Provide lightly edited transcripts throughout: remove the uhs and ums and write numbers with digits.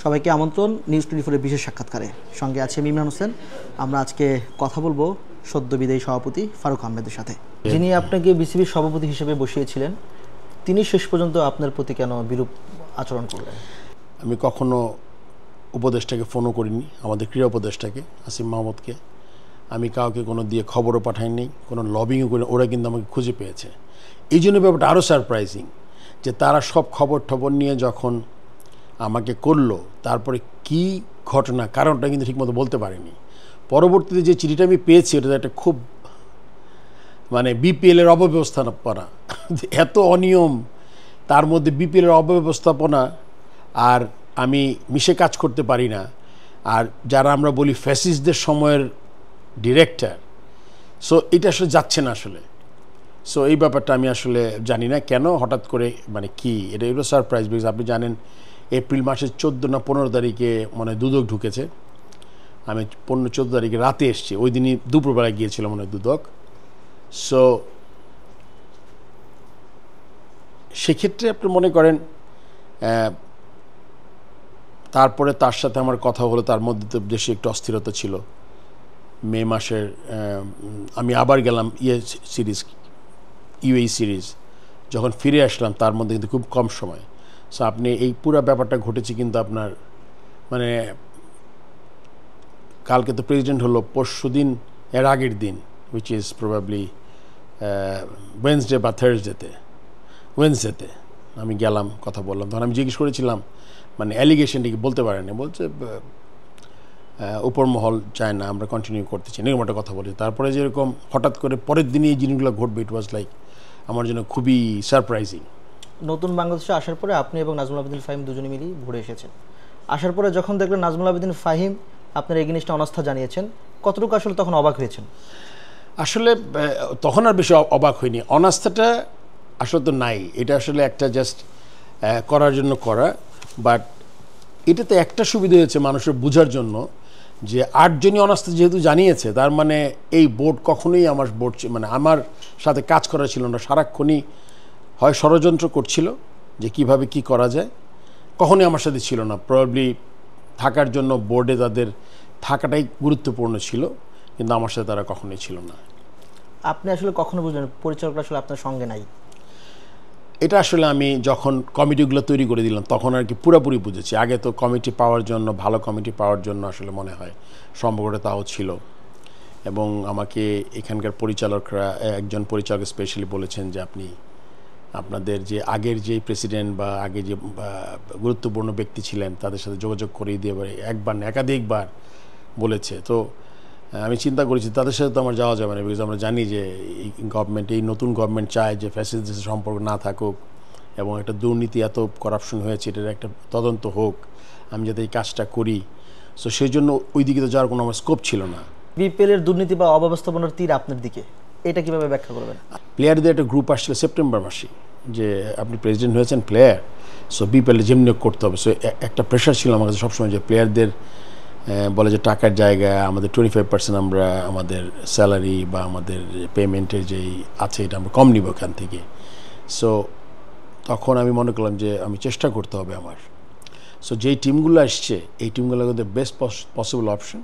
সবাইকে আমন্ত্রণ নিউজ 24 এর বিশেষ সাক্ষাৎকারে। সঙ্গে আছে ইমরান হোসেন। আমরা আজকে কথা বলবো সদ্য বিদায়ী সভাপতি ফারুক আহমেদের সাথে, যিনি আপনাকে বিসিবির সভাপতি হিসেবে বসিয়েছিলেন। তিনি শেষ পর্যন্ত আপনার প্রতি কেন বিরূপ আচরণ করলেন? আমি কখনো উপদেষ্টাকে ফোনও করিনি, আমাদের ক্রীড়া উপদেষ্টাকে আসিফ মাহমুদকে। আমি কাউকে কোনো দিয়ে খবরও পাঠাইনি, কোনো লবিংও করে। ওরা কিন্তু আমাকে খুঁজে পেয়েছে। এই জন্য ব্যাপারটা আরও সারপ্রাইজিং যে তারা সব খবর নিয়ে যখন আমাকে করলো, তারপরে কি ঘটনা কারণটা কিন্তু ঠিকমতো বলতে পারিনি। পরবর্তীতে যে চিঠিটা আমি পেয়েছি ওটা একটা খুব বিপিএলের অব্যবস্থাপনা, এত অনিয়ম, তার মধ্যে বিপিএলের অব্যবস্থাপনা, আর আমি মিশে কাজ করতে পারি না, আর যারা আমরা বলি ফ্যাসিস্টদের সময়ের ডিরেক্টর। সো এটা আসলে যাচ্ছে না আসলে। সো এই ব্যাপারটা আমি আসলে জানি না কেন হঠাৎ করে কি এটা এগুলো সারপ্রাইজ। বিকজ আপনি জানেন এপ্রিল মাসের 14 না 15 তারিখে দুদক ঢুকেছে। আমি 14 তারিখে রাতে এসেছি, ওই দিনই দুপুরবেলায় গিয়েছিলাম দুদক। সো সেক্ষেত্রে আপনি মনে করেন তারপরে তার সাথে আমার কথা হলো, তার মধ্যে তো দেশে একটু অস্থিরতা ছিল। মে মাসের আমি আবার গেলাম ইউএই সিরিজ, যখন ফিরে আসলাম তার মধ্যে কিন্তু খুব কম সময়। সো আপনি এই পুরো ব্যাপারটা ঘটেছে কিন্তু আপনার কালকে তো প্রেসিডেন্ট হলো, পরশু দিন এর আগের দিন, উইচ ইজ প্রবাবলি ওয়েডনেসডে বা ওয়েডনেসডেতে আমি গেলাম, কথা বললাম। তখন আমি জিজ্ঞেস করেছিলাম অ্যালিগেশনটা কি বলতে পারেনি, বলছে উপর মহল চায় না, আমরা কন্টিনিউ করতে চাই, এরকম একটা কথা বলি। তারপরে যেরকম হঠাৎ করে পরের দিনই এই জিনিসগুলো ঘটবে, ইট ওয়াজ লাইক আমার জন্য খুবই সারপ্রাইজিং। নতুন বাংলাদেশে আসার পরে আপনি এবং নাজমুল আবেদিন ফাহিম দুজনে মিলেই ঘুরে এসেছেন। আসার পরে যখন দেখলেন নাজমুল আবেদিন ফাহিম আপনার এগেইনস্টে অনাস্থা জানিয়েছেন, কতটুকু আসলে তখন অবাক হয়েছেন? আসলে তখন আর বেশি অবাক হয়নি। অনাস্থাটা আসলে তো নাই, এটা আসলে একটা জাস্ট করার জন্য করা। বাট এটাতে একটা সুবিধা হয়েছে মানুষের বোঝার জন্য যে 8 জনই অনাস্থা যেহেতু জানিয়েছে, তার এই বোর্ড কখনোই আমার আমার সাথে কাজ করা ছিল না। সারাক্ষণই হয় ষড়যন্ত্র করছিল যে কিভাবে কি করা যায়, কখনোই আমার সাথে ছিল না। প্রবাবলি থাকার জন্য বোর্ডে তাদের থাকাটাই গুরুত্বপূর্ণ ছিল, কিন্তু আমার সাথে তারা কখনোই ছিল না। আপনি আসলে কখনো বুঝলেন পরিচালকরা আসলে আপনার সঙ্গে নাই? এটা আসলে আমি যখন কমিটিগুলো তৈরি করে দিলাম তখন আর কি পুরোপুরি বুঝেছি। আগে তো কমিটি পাওয়ার জন্য, ভালো কমিটি পাওয়ার জন্য আসলে মনে হয় সম্পর্কটা তাও ছিল। এবং আমাকে এখানকার পরিচালকরা, একজন পরিচালক স্পেশালি বলেছেন যে আপনাদের যে আগের যে প্রেসিডেন্ট বা আগে যে গুরুত্বপূর্ণ ব্যক্তি ছিলেন তাদের সাথে যোগাযোগ করিয়ে দিয়ে একবার না একাধিকবার বলেছে। তো আমি চিন্তা করেছি তাদের সাথে তো আমার যাওয়া যাবে না, বিকজ আমরা জানি যে এই নতুন গভর্নমেন্ট চায় যে ফ্যাসিলিটিসের সম্পর্ক না থাকুক এবং একটা দুর্নীতি, এত করাপশন হয়েছে, এটার একটা তদন্ত হোক, আমি যাতে এই কাজটা করি। সো সেই জন্য ওই দিকে তো যাওয়ার কোনো আমার স্কোপ ছিল না। বিপিএলের দুর্নীতি বা অব্যবস্থাপনার তীর আপনার দিকে, এটা কিভাবে ব্যাখ্যা করবেন? প্লেয়ারদের একটা গ্রুপ আসছিল সেপ্টেম্বর মাসে যে আপনি প্রেসিডেন্ট হয়েছেন প্লেয়ার, সো বিপিএলে যেমনি করতে হবে। সো একটা প্রেশার ছিল আমার কাছে সবসময় যে প্লেয়ারদের বলে যে টাকার জায়গায় আমাদের 25% আমরা আমাদের স্যালারি বা আমাদের পেমেন্টের যেই আছে এটা আমরা কম নিব এখান থেকে। সো তখন আমি মনে করলাম যে আমি চেষ্টা করতে হবে আমার। সো যেই টিমগুলো আসছে এই টিমগুলো কিন্তু বেস্ট পসিবল অপশন।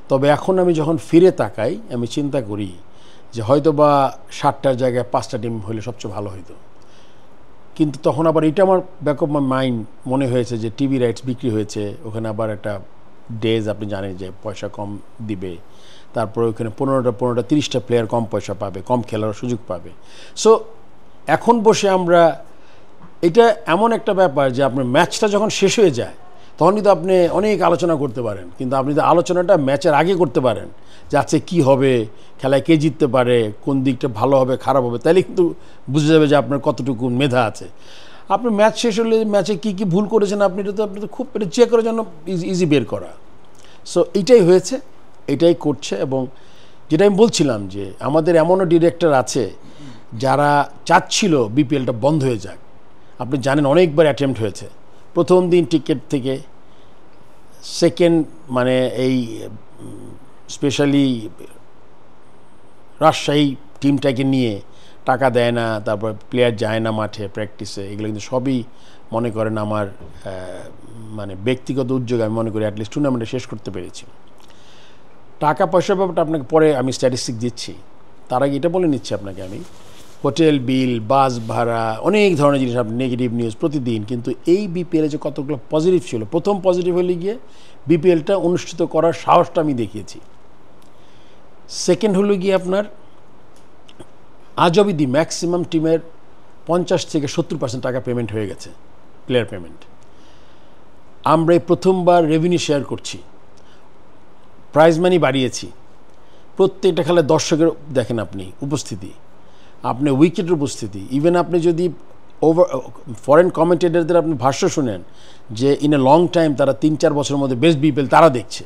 তবে এখন আমি যখন ফিরে তাকাই আমি চিন্তা করি যে হয়তো বা 7টার জায়গায় 5টা টিম হলে সবচেয়ে ভালো হইতো। কিন্তু তখন আবার এটা আমার ব্যাক অফ মাই মাইন্ড মনে হয়েছে যে টিভি রাইটস বিক্রি হয়েছে, ওখানে আবার একটা ডেজ আপনি জানেন যে পয়সা কম দিবে, তারপরে ওইখানে 15টা 30টা প্লেয়ার কম পয়সা পাবে, কম খেলার সুযোগ পাবে। সো এখন বসে আমরা এটা এমন একটা ব্যাপার যে আপনার ম্যাচটা যখন শেষ হয়ে যায় তখন কিন্তু আপনি অনেক আলোচনা করতে পারেন, কিন্তু আপনি যদি আলোচনাটা ম্যাচের আগে করতে পারেন যে আজকে কী হবে, খেলায় কে জিততে পারে, কোন দিকটা ভালো হবে খারাপ হবে, তাহলে কিন্তু বুঝে যাবে যে আপনার কতটুকু মেধা আছে। আপনি ম্যাচ শেষ হলে ম্যাচে কী কী ভুল করেছেন আপনি তো খুব এটা চেক করার জন্য ইজি বের করা। সো এইটাই হয়েছে, এটাই করছে। এবং যেটা আমি বলছিলাম যে আমাদের এমনও ডিরেক্টর আছে যারা চাচ্ছিল বিপিএলটা বন্ধ হয়ে যাক। আপনি জানেন অনেকবার অ্যাটেম্প্ট হয়েছে, প্রথম দিন টিকিট থেকে, সেকেন্ড এই স্পেশালি রাজশাহী টিমটাকে নিয়ে টাকা দেয় না, তারপর প্লেয়ার যায় না মাঠে প্র্যাকটিসে, এগুলো কিন্তু সবই মনে করেন আমার মানে ব্যক্তিগত উদ্যোগে আমি মনে করি অ্যাটলিস্ট টুর্নামেন্টে শেষ করতে পেরেছি। টাকা পয়সার ব্যাপারটা আপনাকে পরে আমি স্ট্যাটিস্টিক দিচ্ছি, তার আগে এটা বলে নিচ্ছি আপনাকে আমি, হোটেল বিল, বাস ভাড়া, অনেক ধরনের জিনিস, আপনি নেগেটিভ নিউজ প্রতিদিন, কিন্তু এই বিপিএলে যে কতগুলো পজিটিভ ছিল, প্রথম পজিটিভ হলে গিয়ে বিপিএলটা অনুষ্ঠিত করার সাহসটা আমি দেখিয়েছি। সেকেন্ড হলো গিয়ে আপনার আজ অবধি ম্যাক্সিমাম টিমের 50 থেকে 70% টাকা পেমেন্ট হয়ে গেছে, প্লেয়ার পেমেন্ট। আমরা এই প্রথমবার রেভিনিউ শেয়ার করছি, প্রাইজ মানি বাড়িয়েছি, প্রত্যেকটা খেলায় দর্শকের দেখেন আপনি উপস্থিতি, আপনি উইকেটের উপস্থিতি, ইভেন আপনি যদি ফরেন কমেন্টেটরদের আপনি ভাষ্য শুনেন যে ইন এ লং টাইম তারা 3-4 বছরের মধ্যে বেস্ট বিপিএল তারা দেখছে।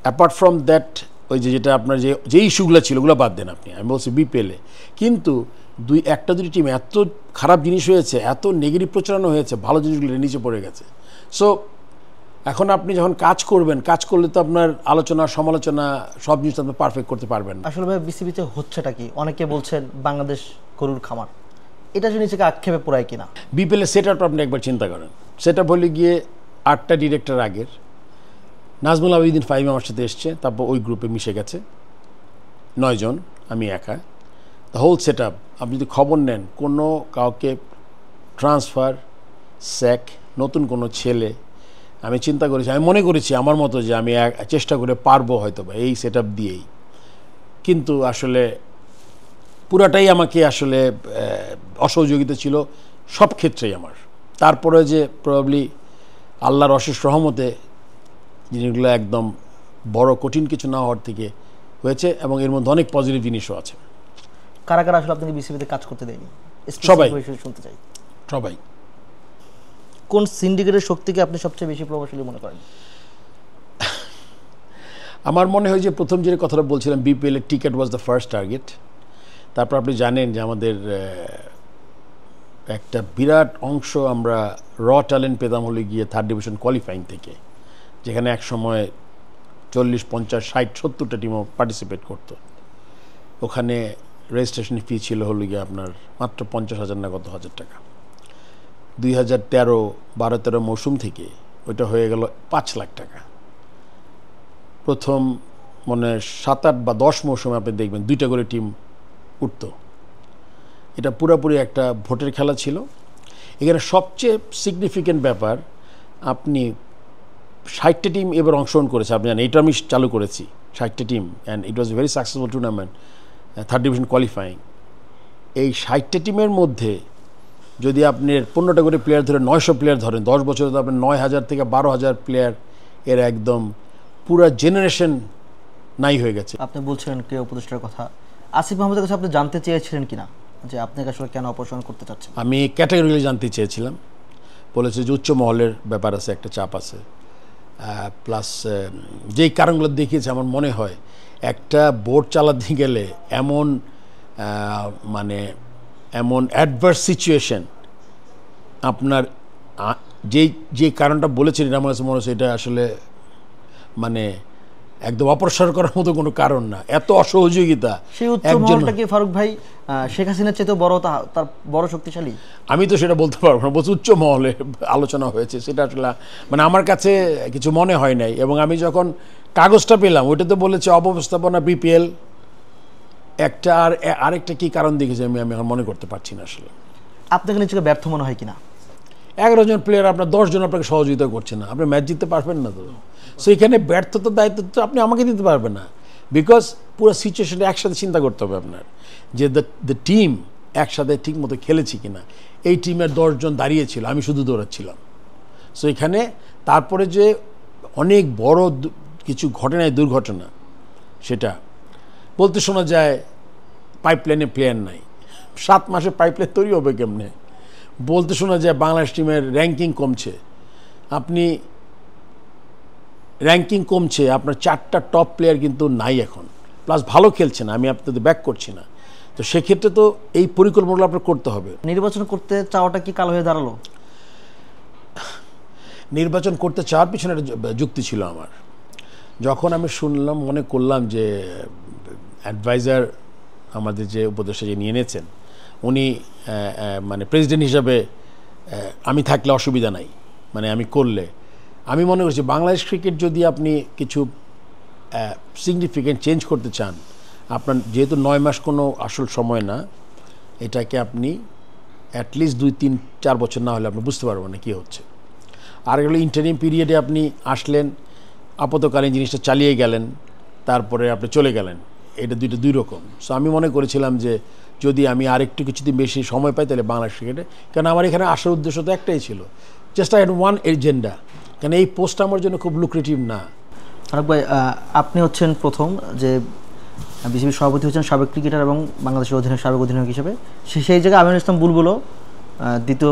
অ্যাপার্ট ফ্রম দ্যাট ওই যেটা আপনার যে ইস্যুগুলো ছিল ওগুলো বাদ দেন আপনি, আমি বলছি বিপিএলে কিন্তু একটা দুটি টিম এত খারাপ জিনিস হয়েছে, এত নেগেটিভ প্রচারণা হয়েছে, ভালো জিনিসগুলো নিচে পড়ে গেছে। সো এখন আপনি যখন কাজ করবেন, কাজ করলে তো আপনার আলোচনা সমালোচনা সব জিনিস আপনি পারফেক্ট করতে পারবেন না। আসলে ভাই বিসিবিতে হচ্ছেটা কি, অনেকে বলছেন বাংলাদেশ গরুর খামার, এটা যে নিজেকে আক্ষেপে পড়ায় কিনা? বিপিএলের সেট আপটা আপনি একবার চিন্তা করেন, সেট আপ হলে গিয়ে 8টা ডিরেক্টর আগের, নাজমুল আবেদিন ফাহিম আমার সাথে এসছে, তারপর ওই গ্রুপে মিশে গেছে 9 জন, আমি একা, দ্য হোল সেট আপ। আপনি যদি খবর নেন কোনো কাউকে ট্রান্সফার, স্যাক, নতুন কোনো ছেলে, আমি চিন্তা করেছি, আমি মনে করেছি আমার মতো যে আমি চেষ্টা করে পারবো হয়তো বা এই সেট আপ দিয়েই, কিন্তু আসলে পুরাটাই আমাকে আসলে অসহযোগিতা ছিল সব ক্ষেত্রেই আমার। তারপরে যে প্রবাবলি আল্লাহর অশেষ রহমতে জিনিসগুলো একদম বড় কঠিন কিছু না হওয়ার থেকে হয়েছে, এবং এর মধ্যে অনেক পজিটিভ জিনিসও আছে। কারা কারা আসলে আপনাকে বিসিবিতে কাজ করতে দেয়নি? সবাই, শুনতে চাই। সবাই। কোন সিন্ডিকেটের শক্তিকে আপনি সবচেয়ে বেশি প্রভাবশালী মনে করেন? আমার মনে হয় যে প্রথম যে কথাটা বলছিলাম, বিপিএল এর ticket was the first target. তারপর আপনি জানেন যে আমাদের একটা বিরাট অংশ আমরা র ট্যালেন্ট পেতাম হলে গিয়ে 3rd ডিভিশন কোয়ালিফাইং থেকে, যেখানে এক সময় 40, 50, 60, 70টা টিমও পার্টিসিপেট করত। ওখানে রেজিস্ট্রেশন ফি ছিল হলো গিয়ে আপনার মাত্র 50,000 না কত হাজার টাকা। 2013-12-13 মৌসুম থেকে ওইটা হয়ে গেল 5 লাখ টাকা। প্রথম মনে 7, 8 বা 10 মৌসুমে আপনি দেখবেন 2টা করে টিম উঠত। এটা পুরোপুরি একটা ভোটের খেলা ছিল। এখানে সবচেয়ে সিগনিফিক্যান্ট ব্যাপার, আপনি 60টা টিম এবার অংশগ্রহণ করেছে, আপনি জানেন এটা আমি চালু করেছি 60টা team, and it was a very successful tournament, 3rd division qualifying. এই 60টা টিমের মধ্যে যদি আপনি 15টা করে প্লেয়ার ধরে 900 প্লেয়ার ধরেন, 10 বছরে তো আপনার 9,000 থেকে 12,000 প্লেয়ার, এর একদম পুরা জেনারেশন নাই হয়ে গেছে। আপনি বলছিলেন ক্রীড়া উপদেষ্টার কথা, আসিফ মাহমুদের কাছে আপনি জানতে চেয়েছিলেন কিনা যে আপনাকে আসলে কেন অপসারণ করতে চাচ্ছেন? আমি ক্যাটাগরিক্যালি জানতে চেয়েছিলাম, বলেছে যে উচ্চ মহলের ব্যাপার আছে, একটা চাপ আছে, প্লাস যেই কারণগুলো দেখিয়েছে আমার মনে হয় একটা বোর্ড চালাতে গেলে এমন মানে এমন অ্যাডভার্স সিচুয়েশন আপনার যে কারণটা বলেছেন এটা আমার কাছে মনে হচ্ছে এটা আসলে মানে একদম অপসারণ করার মতো কোনো কারণ না, এত অসহযোগিতা। সেই উচ্চ মহলটা কি ফারুক ভাই শেখ হাসিনার চেয়ে বড়, তার বড় শক্তিশালী? আমি তো সেটা বলতে পারবো না, বলছি উচ্চ মহলে আলোচনা হয়েছে, সেটা আসলে মানে আমার কাছে কিছু মনে হয় নাই। এবং আমি যখন কাগজটা পেলাম ওইটাতে বলেছে অব্যবস্থাপনা বিপিএল একটা, আর আরেকটা কি কারণ দেখেছি আমি এখন মনে করতে পারছি না আসলে। আপনাকে নিজেকে ব্যর্থ মনে হয় কিনা? 11 জন প্লেয়ার, আপনার 10 জন আপনাকে সহযোগিতা করছে না, আপনি ম্যাচ জিততে পারবেন না। তো সো এখানে ব্যর্থতার দায়িত্ব তো আপনি আমাকে দিতে পারবেন না, বিকজ পুরো সিচুয়েশনটা একসাথে চিন্তা করতে হবে আপনার, যে দ্য টিম একসাথে ঠিক মতো খেলেছি কিনা। এই টিমের 10 জন দাঁড়িয়েছিল, আমি শুধু দৌড়াচ্ছিলাম। সো এখানে তারপরে যে অনেক বড় কিছু ঘটনায় দুর্ঘটনা, সেটা বলতে শোনা যায় পাইপলাইনে প্লেয়ার নাই, 7 মাসে পাইপলাইন তৈরি হবে কেমনে। বলতে শোনা যায় বাংলাদেশ টিমের র্যাঙ্কিং কমছে, আপনি র্যাঙ্কিং কমছে, আপনার 4টা টপ প্লেয়ার কিন্তু নাই এখন, প্লাস ভালো খেলছে না, আমি আপনাদের ব্যাক করছি না। তো সেক্ষেত্রে তো এই পরিকল্পনাগুলো আপনার করতে হবে। নির্বাচন করতে চাওয়াটা কি কাল হয়ে দাঁড়ালো? নির্বাচন করতে চাওয়ার পিছনে একটা যুক্তি ছিল আমার। যখন আমি শুনলাম, মনে করলাম যে অ্যাডভাইজার আমাদের যে উপদেষ্টা যে নিয়ে নিয়েছেন উনি মানে প্রেসিডেন্ট হিসাবে আমি থাকলে অসুবিধা নাই, মানে আমি করলে আমি মনে করছি বাংলাদেশ ক্রিকেট যদি আপনি কিছু সিগনিফিকেন্ট চেঞ্জ করতে চান, আপনার যেহেতু 9 মাস কোনো আসল সময় না, এটাকে আপনি অ্যাটলিস্ট 2-3-4 বছর না হলে আপনি বুঝতে পারবেন না কী হচ্ছে। আর এগুলো ইন্টারিম পিরিয়ডে আপনি আসলেন, আপাতকালীন জিনিসটা চালিয়ে গেলেন, তারপরে আপনি চলে গেলেন, এটা দুই রকম। সো আমি মনে করেছিলাম যে যদি আমি আরেকটু কিছুদিন বেশি সময় পাই তাহলে বাংলাদেশ ক্রিকেটে, কারণ আমার এখানে আসার উদ্দেশ্য তো একটাই ছিল, just I had one agenda, কারণ এই পোস্টটা আমার জন্য খুব লুক্রেটিভ না। ফারুক ভাই, আপনি হচ্ছেন প্রথম যে বিসিবির সভাপতি হচ্ছেন সাবেক ক্রিকেটার এবং বাংলাদেশের অধিনায়ক, সাবেক অধিনায়ক হিসেবে। সেই জায়গায় আমিনুল ইসলাম বুলবুলও দ্বিতীয়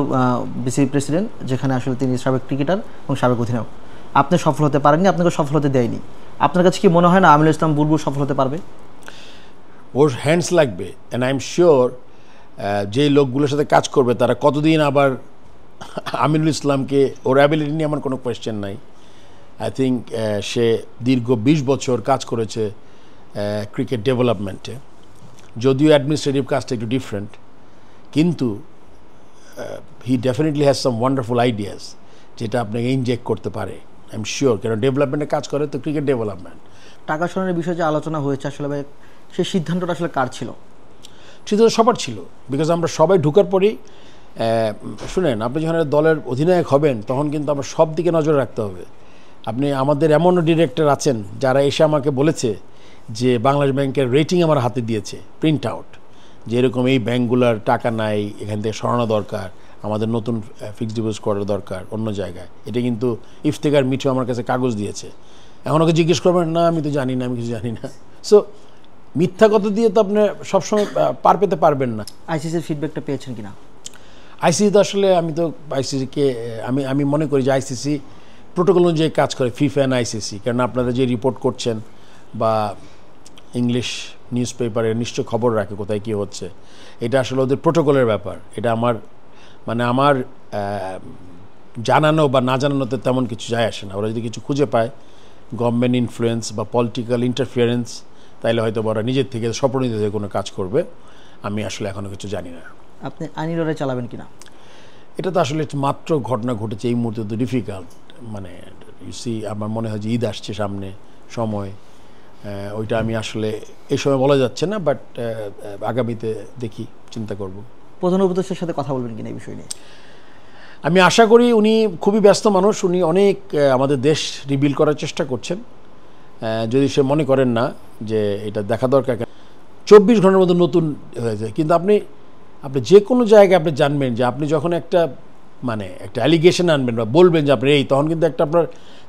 বিসিবি প্রেসিডেন্ট, যেখানে আসলে তিনি সাবেক ক্রিকেটার এবং সাবেক অধিনায়ক। আপনি সফল হতে পারেননি, আপনাকে সফল হতে দেয়নি। আপনার কাছে কি মনে হয় না আমিনুল ইসলাম বুলবুল সফল হতে পারবে? ওর হ্যান্ডস লাগবে, অ্যান্ড আই এম শিওর যেই লোকগুলোর সাথে কাজ করবে তারা কতদিন আবার আমিনুল ইসলামকে, ওর অ্যাবিলিটি নিয়ে আমার কোনো কোয়েশ্চেন নাই। আই থিঙ্ক সে দীর্ঘ 20 বছর কাজ করেছে ক্রিকেট ডেভেলপমেন্টে, যদিও অ্যাডমিনিস্ট্রেটিভ কাজটা একটু ডিফারেন্ট, কিন্তু he definitely has some wonderful ideas যেটা আপনাকে ইনজেক্ট করতে পারে, আই এম শিওর। কারণ ডেভেলপমেন্টে কাজ করে তো ক্রিকেট ডেভেলপমেন্ট। টাকা সরানোর বিষয়ে যে আলোচনা হয়েছে আসলে ভাই, সেই সিদ্ধান্তটা আসলে কার ছিল? সিদ্ধান্ত সবার ছিল, বিকজ আমরা সবাই ঢুকার পরেই শুনেন, আপনি যখন দলের অধিনায়ক হবেন তখন কিন্তু আমরা সব দিকে নজর রাখতে হবে। আপনি, আমাদের এমনও ডিরেক্টর আছেন যারা এসে আমাকে বলেছে যে বাংলাদেশ ব্যাংকের রেটিং আমার হাতে দিয়েছে প্রিন্ট আউট, যে এরকম এই ব্যাঙ্কগুলোর টাকা নাই, এখান থেকে সরানো দরকার, আমাদের নতুন ফিক্সড ডিপোজিট করার দরকার অন্য জায়গায়। এটা কিন্তু ইফতেখার মিঠু আমার কাছে কাগজ দিয়েছে। এখন ওকে জিজ্ঞেস করবেন, না আমি তো জানি না, আমি কিছু জানি না। সো মিথ্যা কথা দিয়ে তো আপনি সবসময় পার পেতে পারবেন না। আইসিসির ফিডব্যাকটা পেয়েছেন কিনা? আইসিসি তো আসলে আমি তো আইসিসিকে আমি মনে করি যে আইসিসি প্রোটোকল অনুযায়ী কাজ করে, ফিফা অ্যান্ড আইসিসি। কারণ আপনারা যে রিপোর্ট করছেন বা ইংলিশ নিউজ পেপারে নিশ্চয় খবর রাখে কোথায় কী হচ্ছে, এটা আসলে ওদের প্রোটোকলের ব্যাপার। এটা আমার আমার জানানো বা না জানানোতে তেমন কিছু যায় আসে না। ওরা যদি কিছু খুঁজে পায় গভর্নমেন্ট ইনফ্লুয়েন্স বা পলিটিক্যাল ইন্টারফিয়ারেন্স, তাইলে হয়তো ওরা নিজের থেকে স্বপ্রণীত হয়ে কোনো কাজ করবে। আমি আসলে এখনও কিছু জানি না। আপনি আইনি লড়াই চালাবেন কিনা? এটা তো আসলে মাত্র ঘটনা ঘটেছে, এই মুহূর্তে তো ডিফিকাল্ট। মানে ইউসি, আমার মনে হয় যে ঈদ আসছে সামনে, সময় ওইটা আমি আসলে এই সময় বলা যাচ্ছে না, বাট আগামীতে দেখি, চিন্তা করব। প্রধান উপদেষ্টার সাথে কথা বলবেন কিনা এই বিষয় নিয়ে? আমি আশা করি, উনি খুবই ব্যস্ত মানুষ, উনি অনেক আমাদের দেশ রিবিল্ড করার চেষ্টা করছেন। যদি সে মনে করেন না যে এটা দেখা দরকার, 24 ঘন্টার মধ্যে নতুন হয়ে যায়। কিন্তু আপনি যে কোনো জায়গায় আপনি জানবেন যে আপনি যখন একটা অ্যালিগেশন আনবেন বা বলবেন যে আপনি তখন কিন্তু একটা আপনার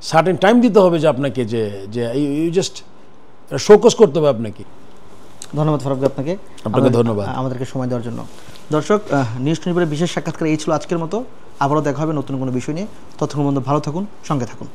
সার্টেন টাইম দিতে হবে যে আপনাকে যে ইউ জাস্ট শোকস করতে হবে আপনাকে। ধন্যবাদ ফারুক ভাই, আপনাকে ধন্যবাদ আমাদেরকে সময় দেওয়ার জন্য। দর্শক, নিউজ 24 বিশেষ সাক্ষাৎকার এই ছিল আজকের মতো। আবারও দেখা হবে নতুন কোনো বিষয় নিয়ে। ততক্ষণ পর্যন্ত ভালো থাকুন, সঙ্গে থাকুন।